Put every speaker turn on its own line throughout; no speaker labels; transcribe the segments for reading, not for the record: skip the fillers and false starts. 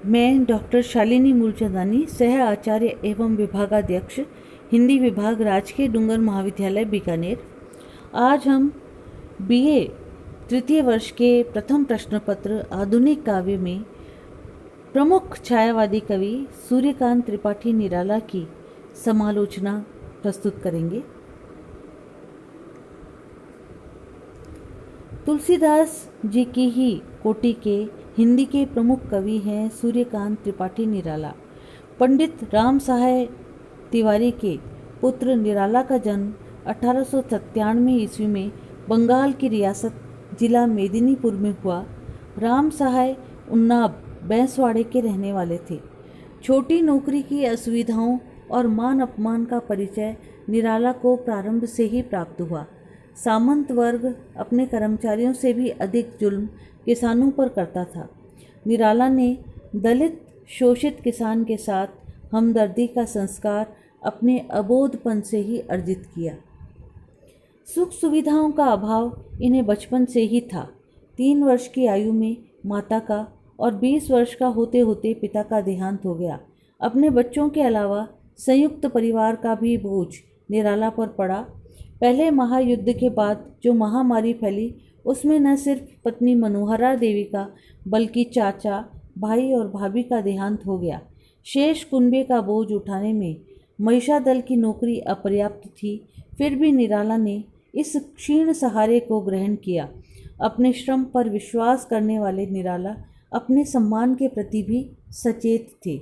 मैं डॉक्टर शालिनी मूलचंदानी, सह आचार्य एवं विभागाध्यक्ष, हिंदी विभाग, राजकीय डूंगर महाविद्यालय बीकानेर। आज हम बीए तृतीय वर्ष के प्रथम प्रश्न पत्र आधुनिक काव्य में प्रमुख छायावादी कवि सूर्यकांत त्रिपाठी निराला की समालोचना प्रस्तुत करेंगे। तुलसीदास जी की ही कोटि के हिंदी के प्रमुख कवि हैं सूर्यकांत त्रिपाठी निराला। पंडित राम सहाय तिवारी के पुत्र निराला का जन्म 1897 ईस्वी में बंगाल की रियासत जिला मेदिनीपुर में हुआ। राम सहाय उन्नाव बैंसवाड़े के रहने वाले थे। छोटी नौकरी की असुविधाओं और मान अपमान का परिचय निराला को प्रारंभ से ही प्राप्त हुआ। सामंत वर्ग अपने कर्मचारियों से भी अधिक जुल्म किसानों पर करता था। निराला ने दलित शोषित किसान के साथ हमदर्दी का संस्कार अपने अबोधपन से ही अर्जित किया। सुख सुविधाओं का अभाव इन्हें बचपन से ही था। 3 वर्ष की आयु में माता का और 20 वर्ष का होते होते पिता का देहांत हो गया। अपने बच्चों के अलावा संयुक्त परिवार का भी बोझ निराला पर पड़ा। पहले महायुद्ध के बाद जो महामारी फैली उसमें न सिर्फ पत्नी मनोहरा देवी का बल्कि चाचा, भाई और भाभी का देहांत हो गया। शेष कुंबे का बोझ उठाने में महिषादल की नौकरी अपर्याप्त थी। फिर भी निराला ने इस क्षीण सहारे को ग्रहण किया। अपने श्रम पर विश्वास करने वाले निराला अपने सम्मान के प्रति भी सचेत थे।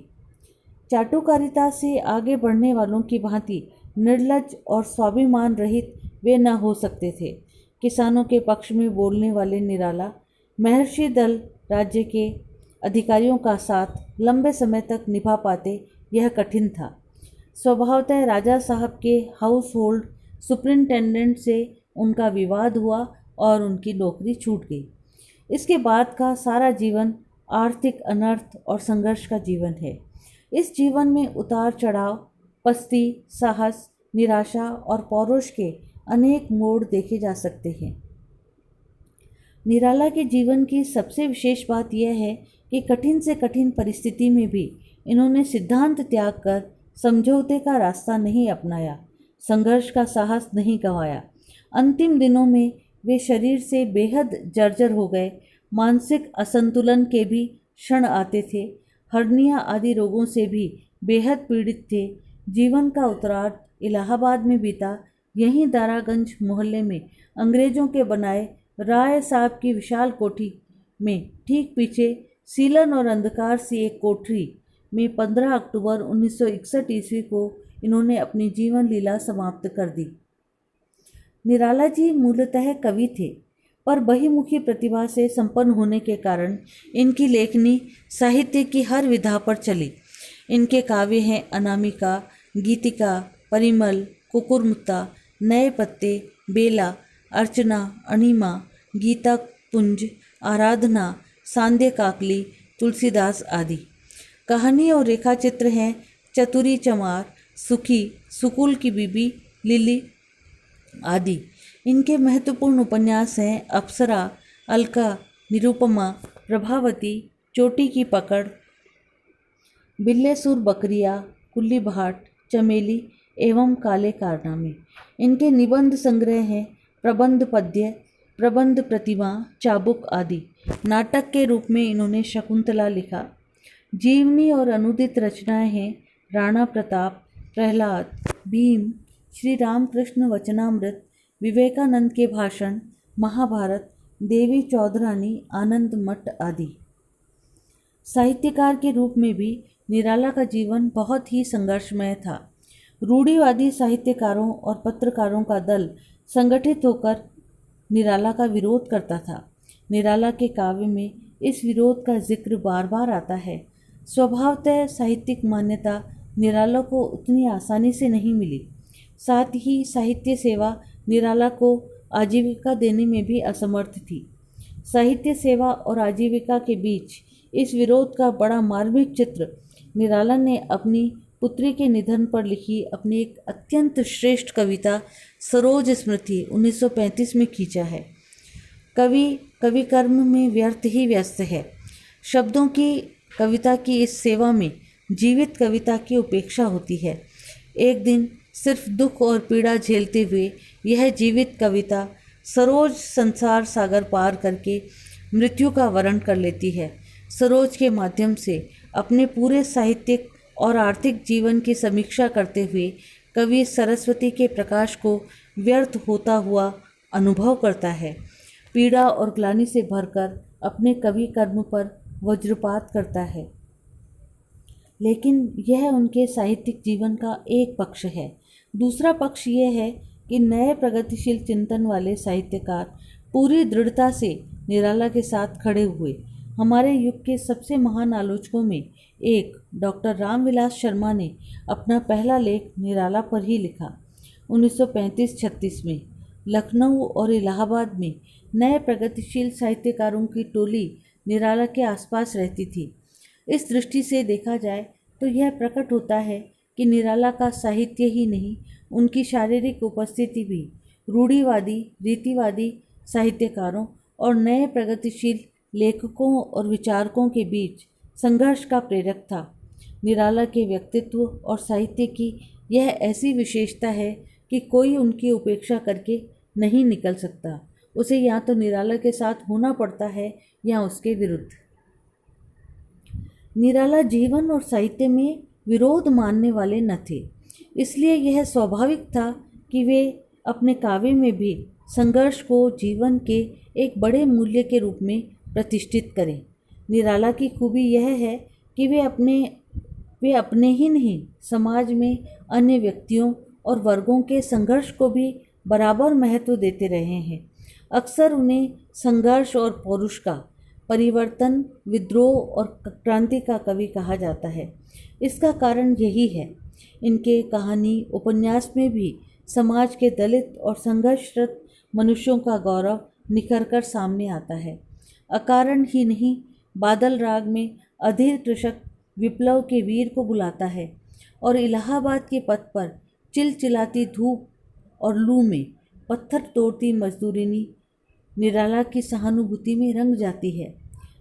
चाटुकारिता से आगे बढ़ने वालों की भांति निर्लज और स्वाभिमान रहित वे न हो सकते थे। किसानों के पक्ष में बोलने वाले निराला महर्षि दल राज्य के अधिकारियों का साथ लंबे समय तक निभा पाते, यह कठिन था। स्वभावतः राजा साहब के हाउस होल्ड सुपरिंटेंडेंट से उनका विवाद हुआ और उनकी नौकरी छूट गई। इसके बाद का सारा जीवन आर्थिक अनर्थ और संघर्ष का जीवन है। इस जीवन में उतार चढ़ाव, पस्ती, साहस, निराशा और पौरुष के अनेक मोड़ देखे जा सकते हैं। निराला के जीवन की सबसे विशेष बात यह है कि कठिन से कठिन परिस्थिति में भी इन्होंने सिद्धांत त्याग कर समझौते का रास्ता नहीं अपनाया, संघर्ष का साहस नहीं गंवाया। अंतिम दिनों में वे शरीर से बेहद जर्जर हो गए। मानसिक असंतुलन के भी क्षण आते थे। हर्निया आदि रोगों से भी बेहद पीड़ित थे। जीवन का उत्तरार्ध इलाहाबाद में बीता। यहीं दारागंज मोहल्ले में अंग्रेजों के बनाए राय साहब की विशाल कोठी में ठीक पीछे सीलन और अंधकार सी एक कोठरी में 15 अक्टूबर 1961 ईस्वी को इन्होंने अपनी जीवन लीला समाप्त कर दी। निराला जी मूलतः कवि थे, पर बहुमुखी प्रतिभा से संपन्न होने के कारण इनकी लेखनी साहित्य की हर विधा पर चली। इनके काव्य हैं अनामिका, गीतिका, परिमल, कुकुरमुत्ता, नए पत्ते, बेला, अर्चना, अणिमा, गीता पुंज, आराधना, सांध्य काकली, तुलसीदास आदि। कहानी और रेखाचित्र हैं चतुरी चमार, सुखी, सुकुल की बीबी, लिली आदि। इनके महत्वपूर्ण उपन्यास हैं अप्सरा, अलका, निरुपमा, प्रभावती, चोटी की पकड़, बिल्लेसुर बकरिया, कुल्ली भाट, चमेली एवं काले कारनामे। इनके निबंध संग्रह हैं प्रबंध पद्य, प्रबंध प्रतिमा, चाबुक आदि। नाटक के रूप में इन्होंने शकुंतला लिखा। जीवनी और अनुदित रचनाएं हैं राणा प्रताप, प्रहलाद, भीम, श्री रामकृष्ण वचनामृत, विवेकानंद के भाषण, महाभारत, देवी चौधरानी, आनंद मठ आदि। साहित्यकार के रूप में भी निराला का जीवन बहुत ही संघर्षमय था। रूढ़िवादी साहित्यकारों और पत्रकारों का दल संगठित होकर निराला का विरोध करता था। निराला के काव्य में इस विरोध का जिक्र बार बार आता है। स्वभावतः साहित्यिक मान्यता निराला को उतनी आसानी से नहीं मिली। साथ ही साहित्य सेवा निराला को आजीविका देने में भी असमर्थ थी। साहित्य सेवा और आजीविका के बीच इस विरोध का बड़ा मार्मिक चित्र निराला ने अपनी पुत्री के निधन पर लिखी अपनी एक अत्यंत श्रेष्ठ कविता सरोज स्मृति 1935 में खींचा है। कवि कर्म में व्यर्थ ही व्यस्त है। शब्दों की कविता की इस सेवा में जीवित कविता की उपेक्षा होती है। एक दिन सिर्फ दुख और पीड़ा झेलते हुए यह जीवित कविता सरोज संसार सागर पार करके मृत्यु का वरण कर लेती है। सरोज के माध्यम से अपने पूरे साहित्यिक और आर्थिक जीवन की समीक्षा करते हुए कवि सरस्वती के प्रकाश को व्यर्थ होता हुआ अनुभव करता है। पीड़ा और ग्लानि से भरकर अपने कवि कर्म पर वज्रपात करता है। लेकिन यह उनके साहित्यिक जीवन का एक पक्ष है। दूसरा पक्ष यह है कि नए प्रगतिशील चिंतन वाले साहित्यकार पूरी दृढ़ता से निराला के साथ खड़े हुए। हमारे युग के सबसे महान आलोचकों में एक डॉक्टर रामविलास शर्मा ने अपना पहला लेख निराला पर ही लिखा। 1935-36 में लखनऊ और इलाहाबाद में नए प्रगतिशील साहित्यकारों की टोली निराला के आसपास रहती थी। इस दृष्टि से देखा जाए तो यह प्रकट होता है कि निराला का साहित्य ही नहीं, उनकी शारीरिक उपस्थिति भी रूढ़िवादी, रीतिवादी साहित्यकारों और नए प्रगतिशील लेखकों और विचारकों के बीच संघर्ष का प्रेरक था। निराला के व्यक्तित्व और साहित्य की यह ऐसी विशेषता है कि कोई उनकी उपेक्षा करके नहीं निकल सकता। उसे या तो निराला के साथ होना पड़ता है या उसके विरुद्ध। निराला जीवन और साहित्य में विरोध मानने वाले न थे, इसलिए यह स्वाभाविक था कि वे अपने काव्य में भी संघर्ष को जीवन के एक बड़े मूल्य के रूप में प्रतिष्ठित करें। निराला की खूबी यह है कि वे अपने ही नहीं, समाज में अन्य व्यक्तियों और वर्गों के संघर्ष को भी बराबर महत्व देते रहे हैं। अक्सर उन्हें संघर्ष और पौरुष का, परिवर्तन, विद्रोह और क्रांति का कवि कहा जाता है। इसका कारण यही है, इनके कहानी उपन्यास में भी समाज के दलित और संघर्षरत मनुष्यों का गौरव निखर कर सामने आता है। अकारण ही नहीं, बादल राग में अधीर कृषक विप्लव के वीर को बुलाता है और इलाहाबाद के पथ पर चिलचिलाती धूप और लू में पत्थर तोड़ती मजदूरिनी निराला की सहानुभूति में रंग जाती है।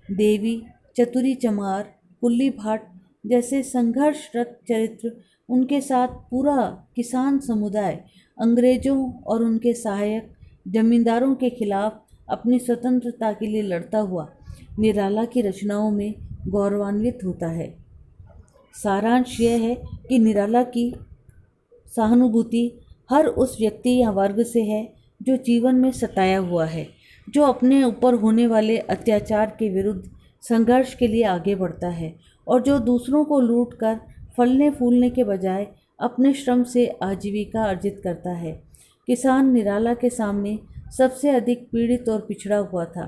देवी, चतुरी चमार, कुल्ली भाट जैसे संघर्षरत चरित्र, उनके साथ पूरा किसान समुदाय अंग्रेजों और उनके सहायक जमींदारों के खिलाफ अपनी स्वतंत्रता के लिए लड़ता हुआ निराला की रचनाओं में गौरवान्वित होता है। सारांश यह है कि निराला की सहानुभूति हर उस व्यक्ति या वर्ग से है जो जीवन में सताया हुआ है, जो अपने ऊपर होने वाले अत्याचार के विरुद्ध संघर्ष के लिए आगे बढ़ता है और जो दूसरों को लूट कर फलने फूलने के बजाय अपने श्रम से आजीविका अर्जित करता है। किसान निराला के सामने सबसे अधिक पीड़ित और पिछड़ा हुआ था।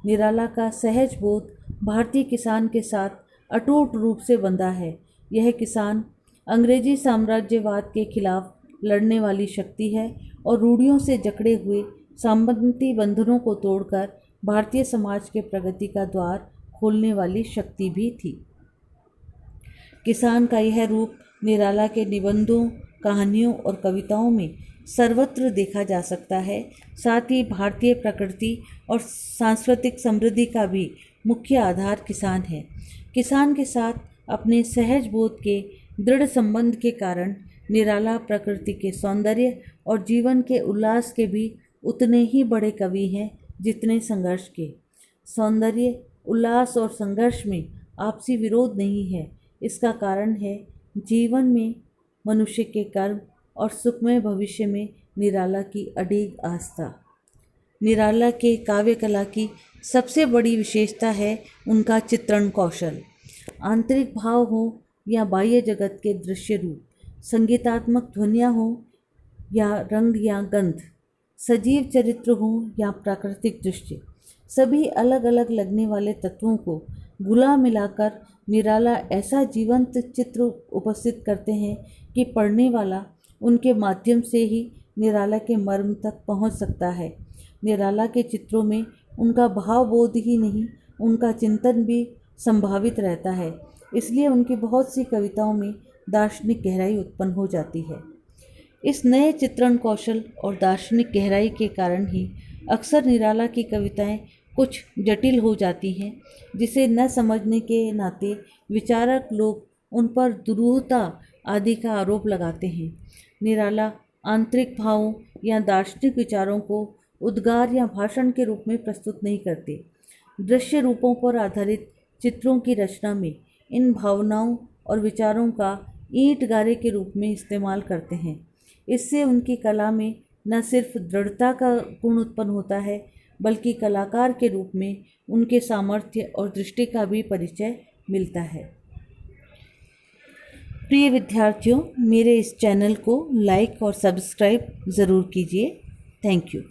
निराला का सहज बोध भारतीय किसान के साथ अटूट रूप से बंधा है। यह किसान अंग्रेजी साम्राज्यवाद के खिलाफ लड़ने वाली शक्ति है और रूढ़ियों से जकड़े हुए सामंती बंधनों को तोड़कर भारतीय समाज के प्रगति का द्वार खोलने वाली शक्ति भी थी। किसान का यह रूप निराला के निबंधों, कहानियों और कविताओं में सर्वत्र देखा जा सकता है। साथ ही भारतीय प्रकृति और सांस्कृतिक समृद्धि का भी मुख्य आधार किसान है। किसान के साथ अपने सहज बोध के दृढ़ संबंध के कारण निराला प्रकृति के सौंदर्य और जीवन के उल्लास के भी उतने ही बड़े कवि हैं जितने संघर्ष के। सौंदर्य, उल्लास और संघर्ष में आपसी विरोध नहीं है। इसका कारण है जीवन में मनुष्य के कर्म और सुखमय भविष्य में निराला की अडिग आस्था। निराला के काव्य कला की सबसे बड़ी विशेषता है उनका चित्रण कौशल। आंतरिक भाव हो या बाह्य जगत के दृश्य रूप, संगीतात्मक ध्वनियाँ हो या रंग या गंध, सजीव चरित्र हो या प्राकृतिक दृश्य, सभी अलग अलग लगने वाले तत्वों को घुला मिलाकर निराला ऐसा जीवंत चित्र उपस्थित करते हैं कि पढ़ने वाला उनके माध्यम से ही निराला के मर्म तक पहुंच सकता है। निराला के चित्रों में उनका भावबोध ही नहीं, उनका चिंतन भी संभावित रहता है। इसलिए उनकी बहुत सी कविताओं में दार्शनिक गहराई उत्पन्न हो जाती है। इस नए चित्रण कौशल और दार्शनिक गहराई के कारण ही अक्सर निराला की कविताएं कुछ जटिल हो जाती हैं, जिसे न समझने के नाते विचारक लोग उन पर दुरूहता आदि का आरोप लगाते हैं। निराला आंतरिक भावों या दार्शनिक विचारों को उद्गार या भाषण के रूप में प्रस्तुत नहीं करते। दृश्य रूपों पर आधारित चित्रों की रचना में इन भावनाओं और विचारों का ईंट गारे के रूप में इस्तेमाल करते हैं। इससे उनकी कला में न सिर्फ दृढ़ता का गुण उत्पन्न होता है, बल्कि कलाकार के रूप में उनके सामर्थ्य और दृष्टि का भी परिचय मिलता है। प्रिय विद्यार्थियों, मेरे इस चैनल को लाइक और सब्सक्राइब ज़रूर कीजिए। Thank you.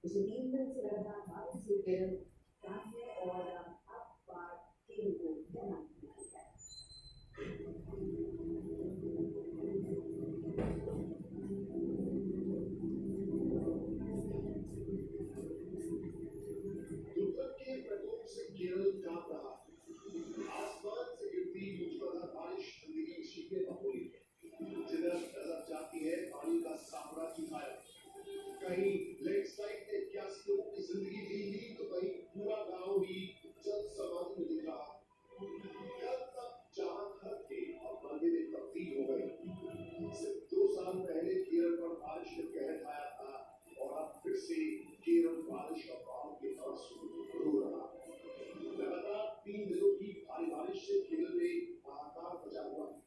पिछले 3 दिन से लगातार बारिश से केरल राज्य और अब बाढ़ केरल को ध्यान रखी है।
दुर्घट के प्रकोप से केरल कांप रहा है। आसमान से गिरती मूसलाधार बारिश जिंदगी की चीखें बबूली है। जिधर नजर जाती है पानी का साम्राज्य छाया। कहीं लैंडस्लाइड ने 81 लोगों की जिंदगी ली तो कहीं पूरा गांव ही जल समाधि में दिख रहा। कल तक जहां घर थे और मंदिर में तब्दील हो गए। सिर्फ 2 साल पहले केरल पर बारिश ने कहर ढाया था और अब फिर से केरल बारिश का बाढ़ के आंसू रो रहा। लगातार 3 दिनों की भारी बारिश से केरल में हाहाकार मचा हुआ है।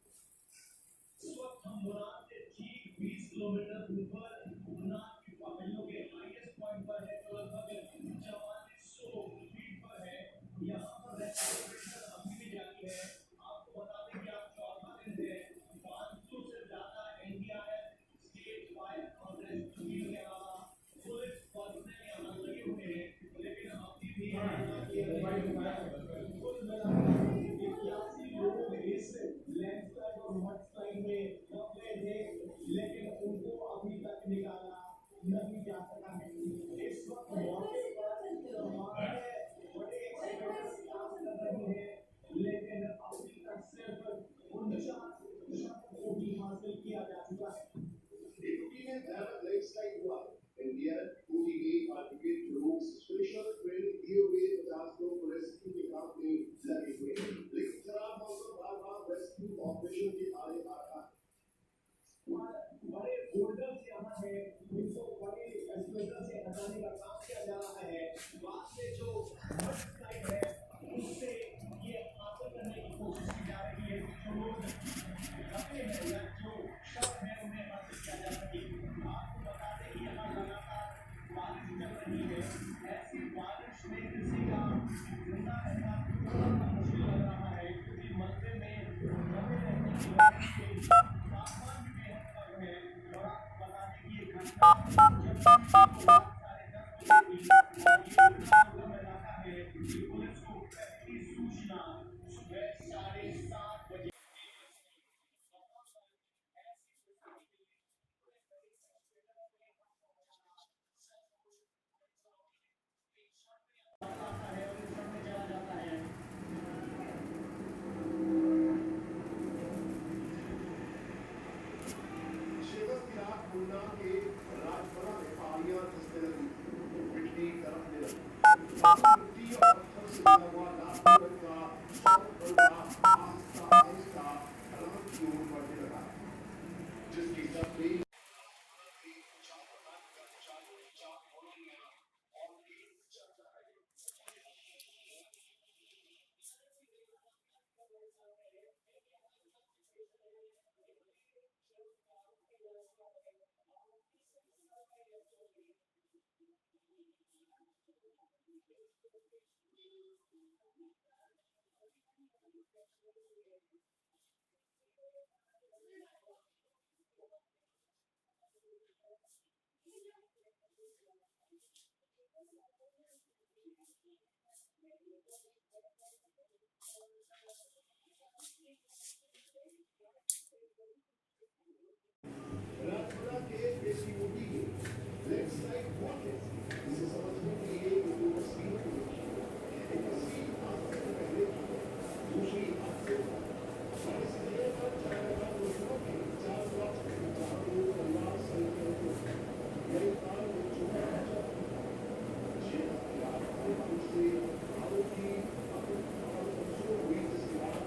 इस वक्त हम मुनार से ठीक 20 किलोमीटर ऊपर मुनार की पहाड़ियों के हाईएस्ट पॉइंट पर है, जो लगभग 4400 फीट पर है। यहाँ पर रेस्टोरेशन अभी भी जारी है। आपको बता दें कि आज चौथा दिन है। 500 से ज्यादा एनडीआरएफ, स्टेट फायर और रेस्क्यू टीम के अलावा पुलिस पर्सनल यहाँ लगे हुए हैं, लेकिन अभी भी कुल मिलाकर 81 लोग इस लैंडस्लाइड और मडस्लाइड में फंसे थे, लेकिन उनको अभी तक निकाला नहीं जा सका है। इस वक्त मौके पर हमारे बड़े एक्सपर्ट्स काम कर रहे हैं, लेकिन अभी तक सिर्फ 49% को ही हासिल किया जा चुका है। यूपी में भयानक लैंडस्लाइड हुआ। एनडीआरएफ, ओडीए और ब्रिगेड के लोग स्पेशल ट्रेनिंग दिए हुए 50 लोग रेस्क्यू के काम में लगे हुए हैं, लेकिन खराब मौसम बार बार रेस्क्यू ऑपरेशन के आड़े आ रहा है। बड़े बोल्डर्स यहाँ है, इनको बड़े स्ट्रक्चर से हटाने का काम किया जा रहा है। बाद में जो मडस्लाइड है उससे ये हासिल करने की कोशिश की जा रही है कि जो लोग दबे हैं या जो शव है उन्हें हासिल किया जा सके। आपको बता दें कि यहाँ लगातार बारिश चल रही है। ऐसी बारिश में किसी का जिंदा रहना थोड़ा मुश्किल लग रहा है, क्योंकि मंदिर में दबे रहने की वजह से तापमान भी बेहद कम है। और आपको बता दें कि ये घटना जब रात 10:30 बजे की और ये इतना दुर्गम इलाका है कि पुलिस को पहली सूचना सुबह 7:30 बजे आता है और इस में चला जाता है। शिवस की रात खुलना के राजपुरा में पहाड़ियां धंसने लगी, मिट्टी तरफने लगी। मिट्टी और पत्थर से बना हुआ राजपुर का सौर बंगला आहिस्ता आहिस्ता ढलान की ओर बढ़ने लगा, जिसकी सबसे राजपुरा के एसयूवी के लैंडस्लाइड हुआ कैसे, इसे समझने के लिए वो दो तस्वीरें देखिए। एक तस्वीर हादसे से पहले की है, दूसरी हादसे के बाद। इस जगह पर जाएगा दोस्तों के 4 ब्लॉक में जहाँ लोग परिवार सहित रहते हैं। नई ताल में छोटा बच्चा ये रात को दूसरे आरोपी अपने बच्चों हुई जिसके बाद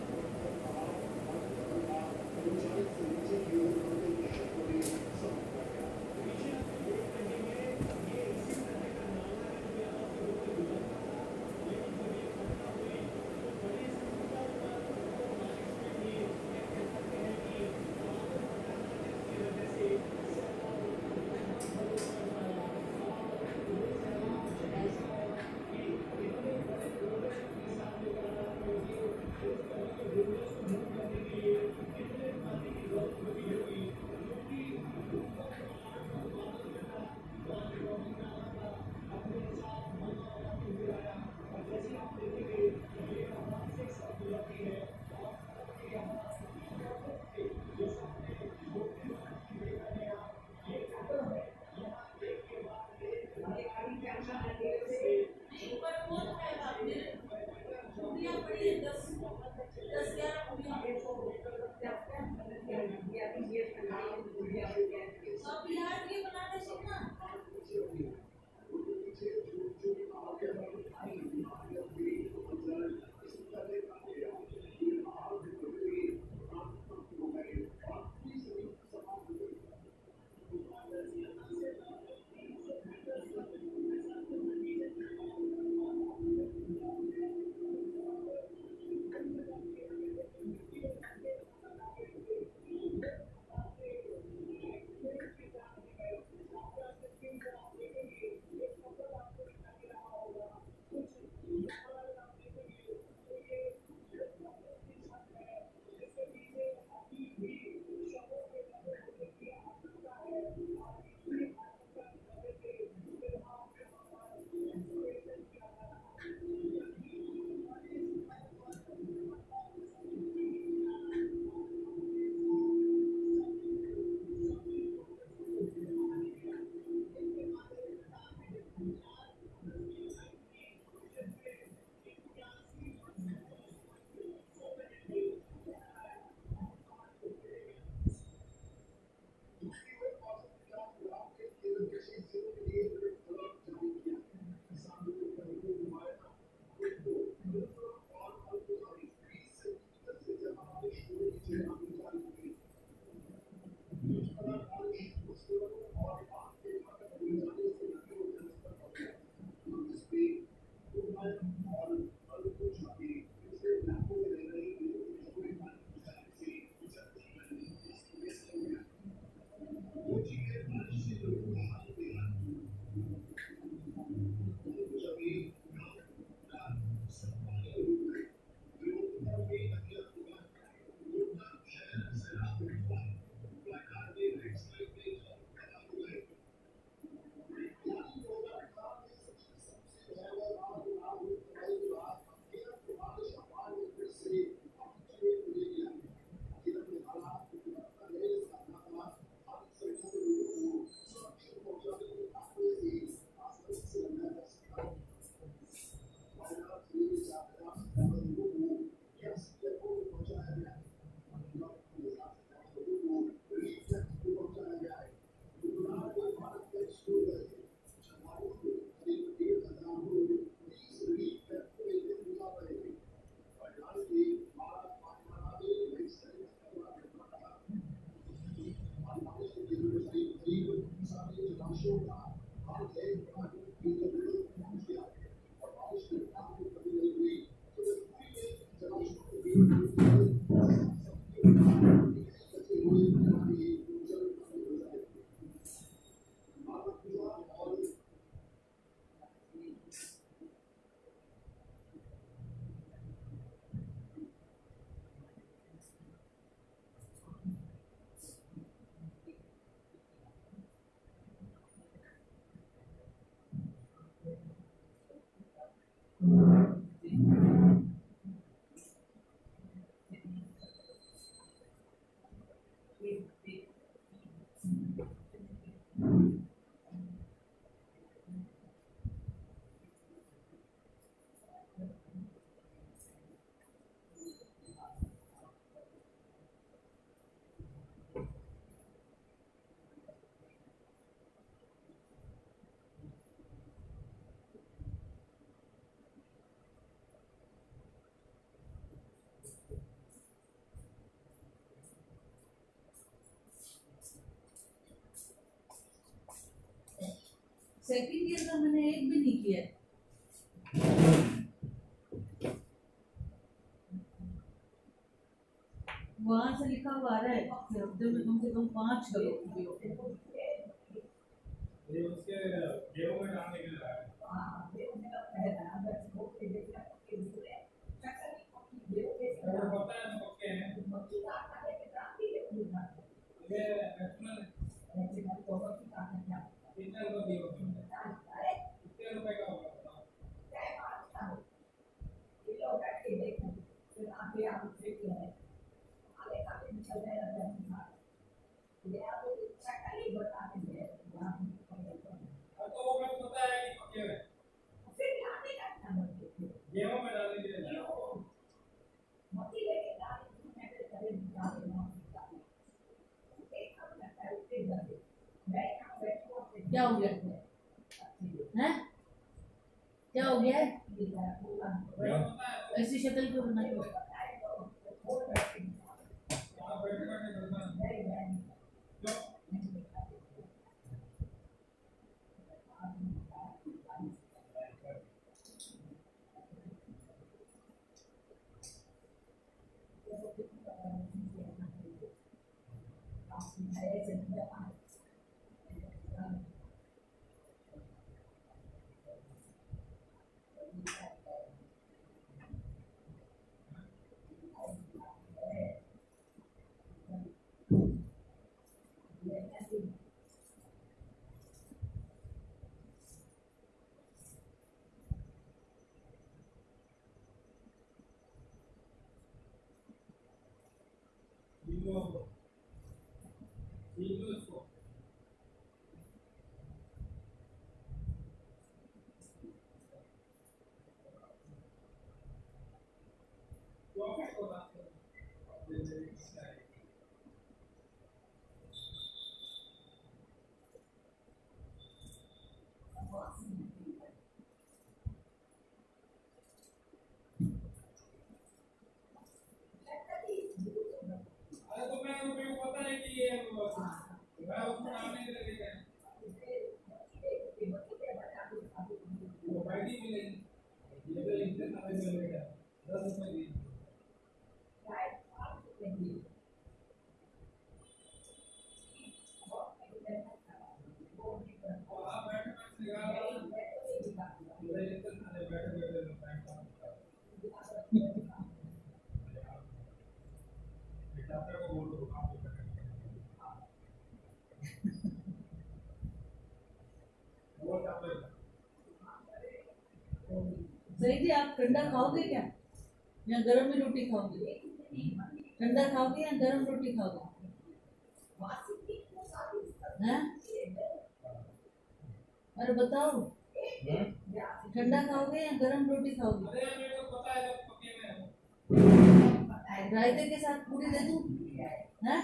सेकंड ईयर का मैंने एक भी नहीं किया है। वहां से लिखा हुआ आ रहा है कि हफ्ते में कम से कम 5 करो।
ये उसके गेहूं में डालने के लिए है। और पता है तो पक्के हैं ये नेशनल कितना रुपए दिए होंगे कितने रुपए का होगा बताओ अब तो वो बात पता है कि पक्के हैं गेहूं में डालने के लिए
क्या हो गया हैं? क्या हो गया है? ऐसी शक्ल क्यों बनाई हो?
आप बैठे बैठे करना क्यों इसको प्रॉफिट होगा अरे तो मैं मेरे को पता है कि ये मैं उसको डालने के लिए लेके आया वो बैठी मिलेगी ये तो इतने सारे में लेके आया 10 रुपए दिए और आप बैठे बैठे निकाल मेरे इतने सारे बैठे बैठे बैंक काम डॉक्टर को बोल दो काम पे वो डॉक्टर
सही थी। आप ठंडा खाओगे क्या या गरम में रोटी खाओगे? ठंडा खाओगे या गरम रोटी खाओगे? हैं? अरे बताओ, ठंडा खाओगे या गरम रोटी खाओगे?
अरे मेरे को पता है जब पके में
रायते के साथ पूरी दे दूं? हैं?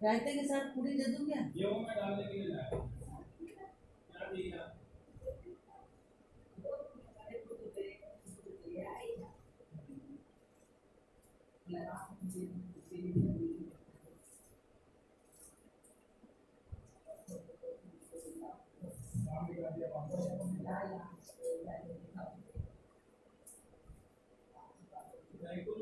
रायते के साथ पूरी दे दूं क्या?
गेहूं में डालने के लिए लाया क्या दिया काम निकाल दिया 500 नहीं तो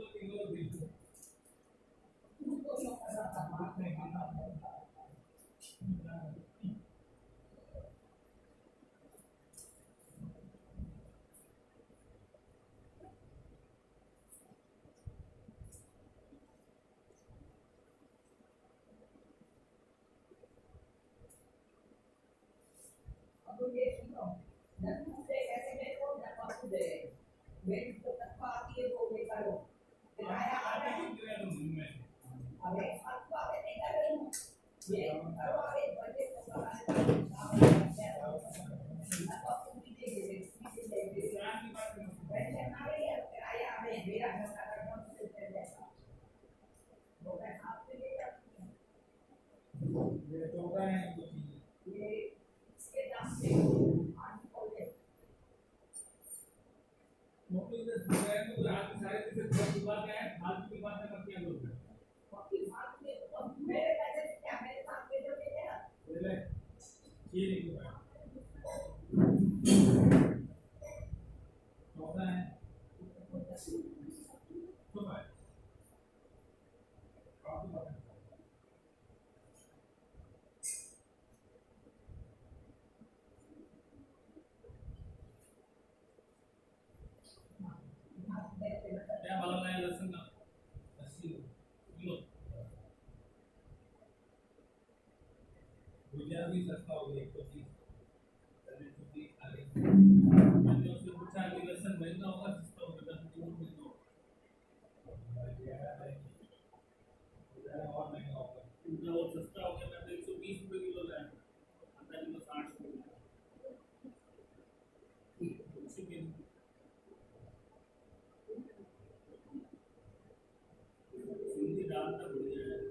मेरी तो तनख्वाह आती है वो मैं करो किराया आ रहा है अरे तनख्वाह मैं नहीं कर रही हूँ ये करो अरे बच्चे को तनख्वाह पूरी दे पैसे आ रही है किराया आ रहे मेरा घर का कौन से चल जाएगा वो मैं आपसे ले जाती हूँ ये इसके दाम से आज बोले बाकी बात में तो मेरे पैसे क्या मेरे साथ में जो देते हैं
भी सस्ता हो गया 130 मैंने उससे पूछा कि लहसुन महंगा होगा सस्ता होगा क्यों महंगा होगा और महंगा होगा क्योंकि वो सस्ता हो गया मैं तो 120 रुपये किलो लाया आधा किलो 60 रुपये उसी के सिंधी दाल का बढ़िया है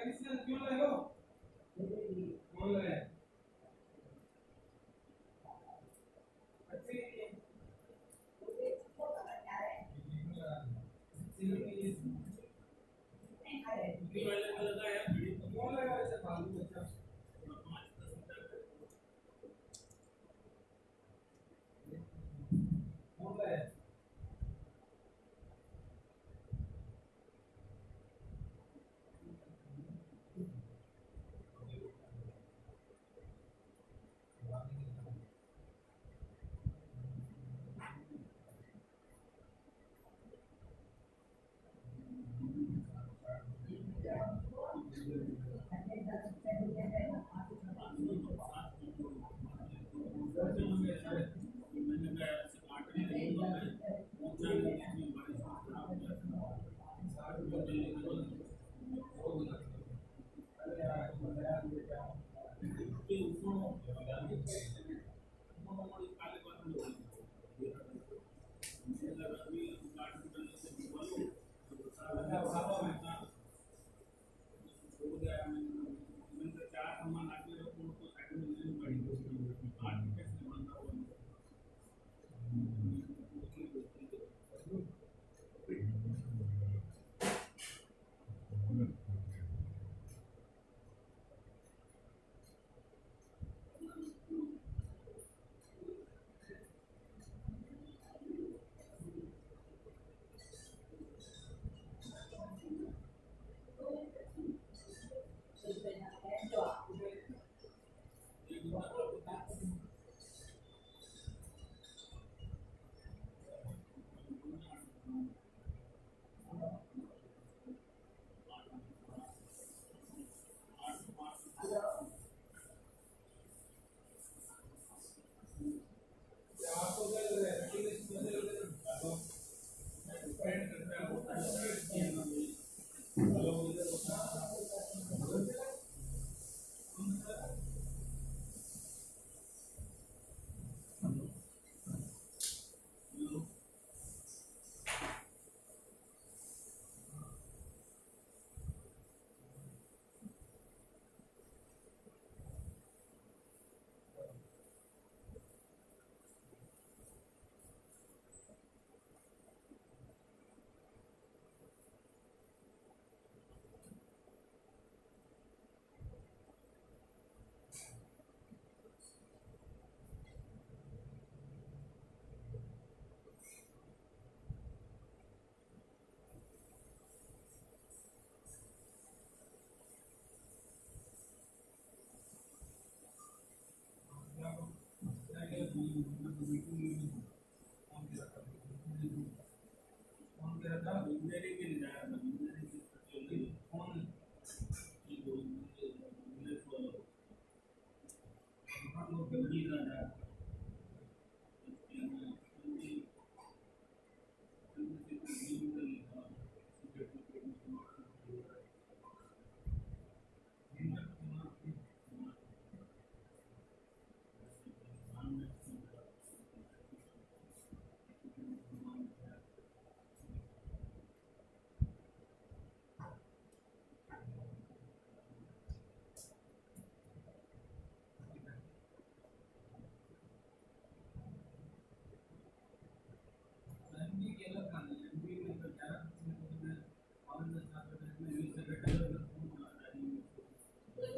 किसने क्यों लाए हो कौन लाया अच्छे कौन लगा ऐसे फालतू बच्चा कौन लाया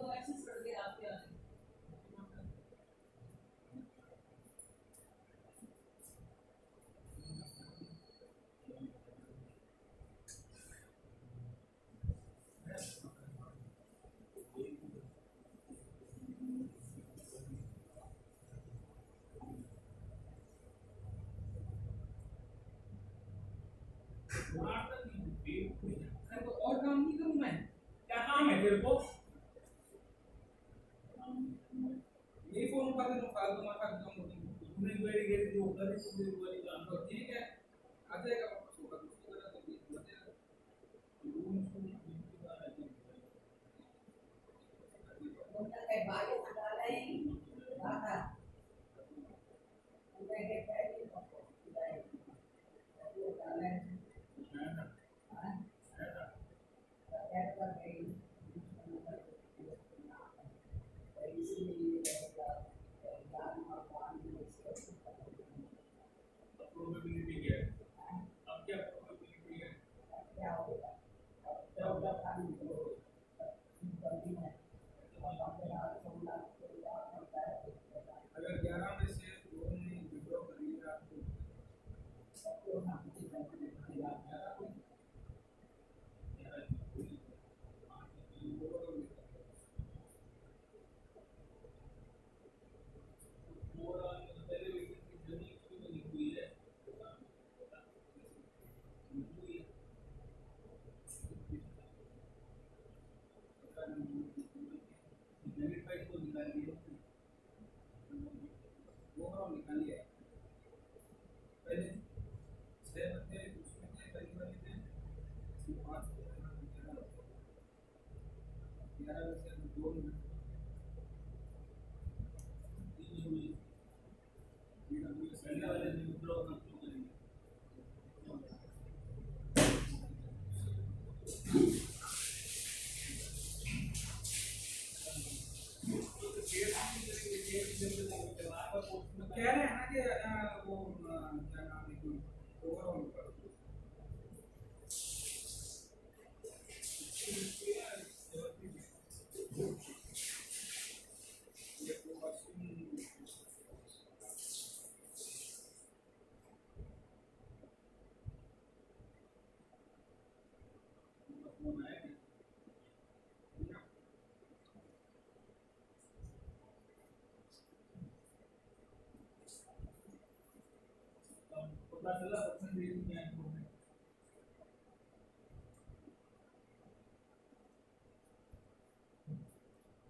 तो एक्सेस कर दिया आपके यहाँ। अरे तो और काम नहीं करूँ मैं?
क्या काम है तेरे को?
यही फोन कर देना फालतू माथा खत्म हो गई।
तूने मेरी गई जो करे तू वाली काम
तो ठीक है, आ जाएगा वापस होगा उसको करना तो ठीक हो जाएगा। उनका कहीं बागे संभाला ही बाता उनका के पैर की पकड़ जाए वो डाले हां पैर पर गई इसीलिए दान और दान
प्रोबेबिलिटी क्या है? अब क्या प्रोबेबिलिटी है?
क्या होगा क्या होगा काम गलती है अगर 11 में से 2 ने विड्रॉ कर लिया तो हम निकालिए पहले 6 बच्चे उसमें थे पहली वाली थे 5 11 में से 2
पहले वाले ने विड्रॉ कर क्यों करेंगे?
कह रहे हैं ना कि वो क्या नाम है कोई ओवरऑल कर
पता चला परसेंटेज क्या है?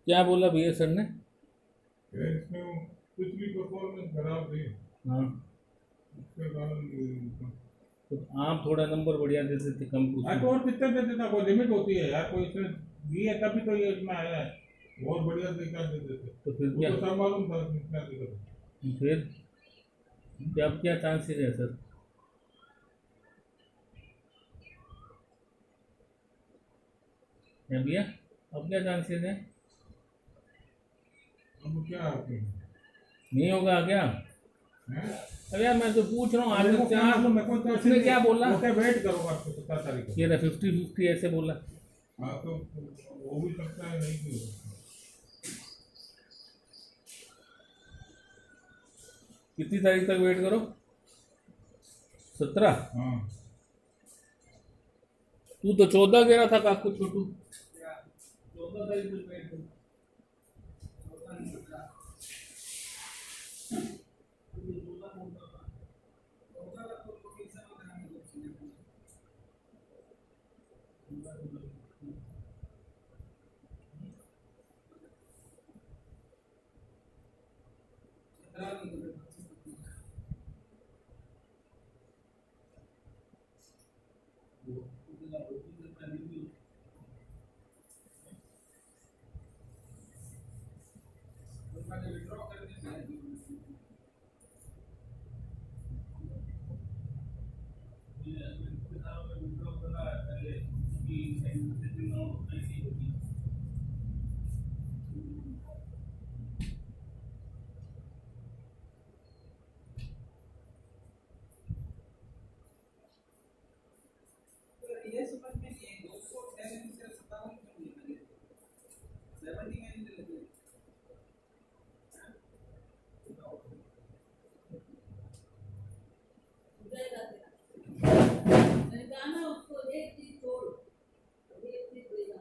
क्या बोला भैया सर ने?
इसमें कुछ भी परफॉर्मेंस खराब नहीं है।
हाँ
इसके कारण
तो आप थोड़ा नंबर बढ़िया दे देते कम कुछ
तो और कितना दे देता, कोई लिमिट होती है यार, कोई इसमें दिए तभी तो ये इसमें आया है। और बढ़िया तरीका दे देते
तो फिर
वो
क्या?
तो सब मालूम था कितना दिक्कत।
फिर अब क्या चांसेस है सर? है भैया अब क्या चांसेस है?
अब क्या आपके
नहीं होगा क्या?
हैं?
अरे यार मैं तो पूछ रहा हूँ
मेरे को
आगे
क्या मालूम, मेरे को तो
उसने क्या बोला?
ओके वेट करो आपको 17 तारीख को।
ये रहा 50-50 ऐसे बोला।
हाँ तो वो भी सकता है, नहीं भी हो सकता।
कितनी तारीख तक वेट करो? 17?
हाँ
तू तो 14 कह रहा था काकू छोटू। 14 तारीख तक वेट करो।
विड्रॉ कर देते हैं
विड्रॉ करा पहले कि सेटिंग ऐसी होगी।
तो ये समझ में नहीं है 207 से 57 क्यों नहीं लगे 70 में नहीं लगे गाना उसको एक चीज छोड़ एक चीज देना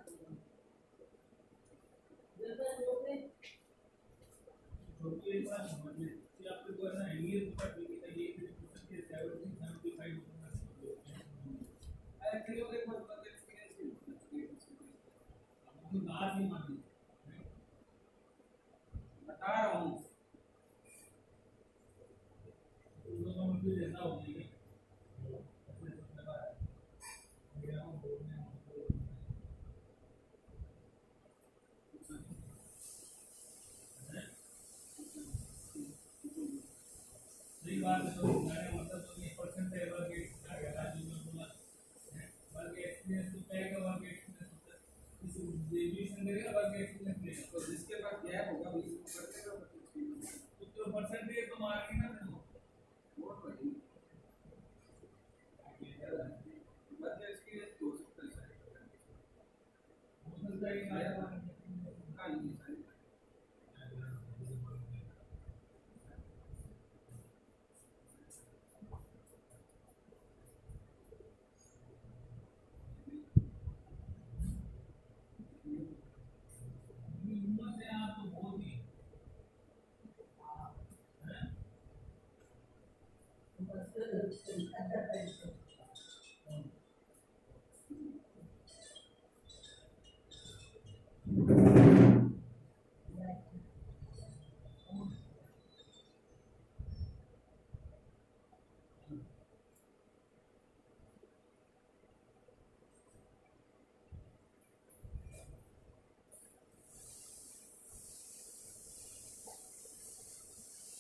जब छोड़े
छोटी एक बात समझ में कि आपके को है ना इंग्लिश बुक ठीक है ये फिर के 70 75
अरे खड़ी होकर बहुत बहुत एक्सपीरियंस
आपको बात नहीं माननी
बता रहा हूँ
उनको तो मुझे ऐसा हो गई ऐसे लगा है मेरा हम बोलने सही बात है तो मैंने मतलब तो ये परसेंट है वर्क एक्सपीरियंस आ गया था जो मैं बोला वर्क एक्सपीरियंस तो क्या है वर्क एक्सपीरियंस होता है इस ग्रेजुएशन करेगा वर्क एक्सपीरियंस लेगा
तो जिसके पास गैप होगा 20 में करते रहो
तो परसेंटेज तो मारेंगे ना तेरे
वो वही बस एक्सपीरियंस हो सकता है
हो सकता है कि आया
हाँ ये सारी
हिम्मत है आप तो बहुत ही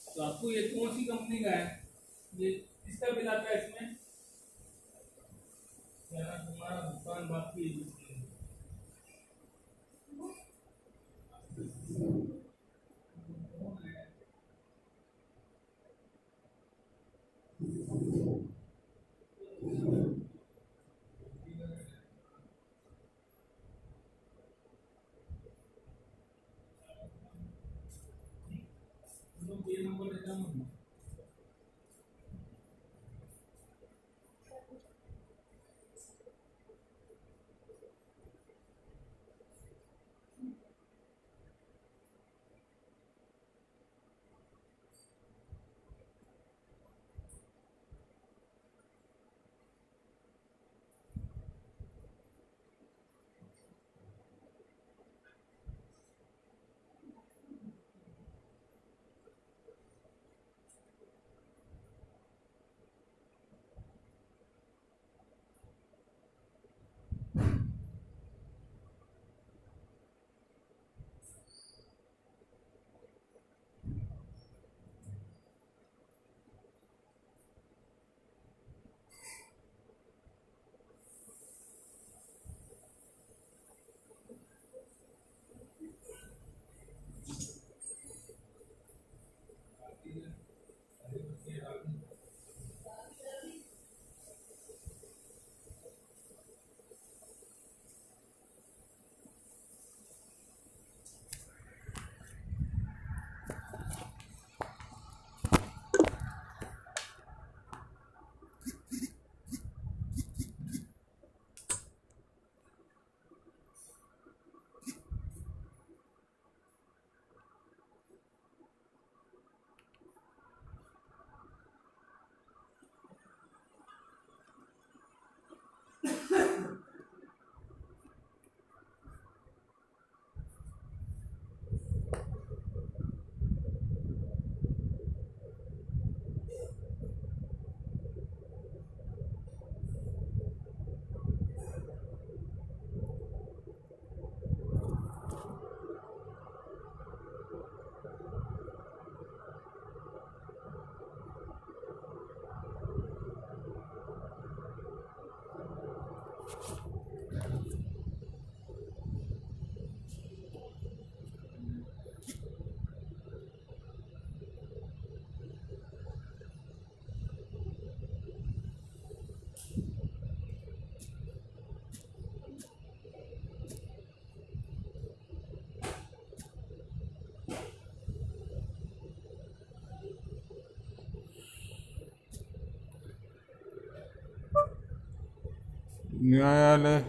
तो आपको ये कौन सी कंपनी का है ये किसका बिल आता है इसमें क्या तुम्हारा भुगतान बाकी है ये नंबर देता हूँ
न्यायालय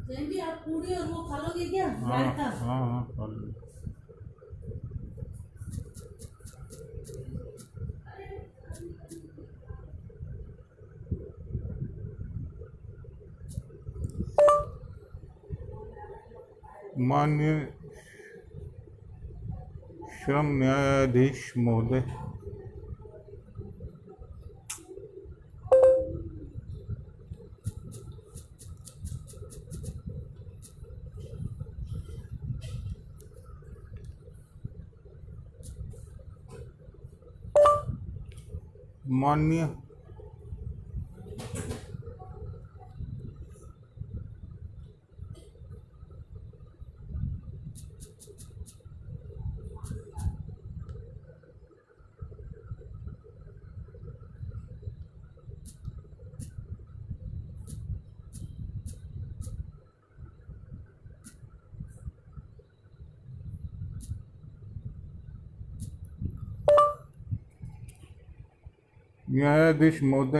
जैन जी आप पूरी और वो खा लोगे क्या
हाँ
रायता?
हाँ हाँ खा लो। माननीय श्रम न्यायाधीश महोदय, माननीय न्यायाधीश महोदय,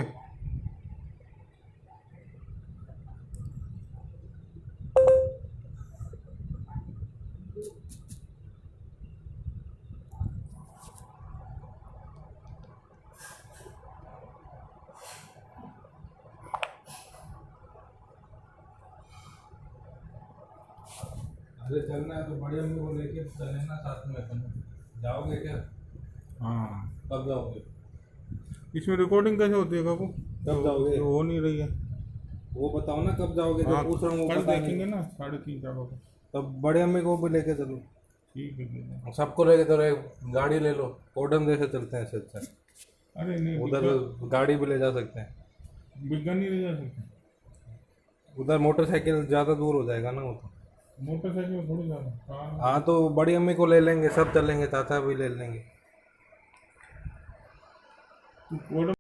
अरे चलना है तो बड़े अम्मी को लेके चले ना साथ में। तुम जाओगे क्या?
हाँ
कब जाओगे?
इसमें रिकॉर्डिंग कैसे होती है काकू?
कब जाओगे?
तो हो नहीं रही है।
वो बताओ ना कब जाओगे?
हाँ
तो पूछ रहा हूँ, वो
कल
पता
देखेंगे
नहीं।
ना 3:30 बजे।
तब बड़े अम्मी को भी लेके चलो।
ठीक है।
सबको लेके चलो, एक गाड़ी ले लो, कोडम जैसे चलते हैं इससे अच्छा।
अरे नहीं
उधर गाड़ी भी ले जा सकते हैं।
बिग्गा नहीं ले जा सकते।
उधर मोटरसाइकिल ज़्यादा दूर हो जाएगा ना वो तो।
मोटरसाइकिल थोड़ी जाना कार।
हाँ तो बड़ी अम्मी को ले लेंगे, सब चलेंगे, चाचा भी ले लेंगे।
तू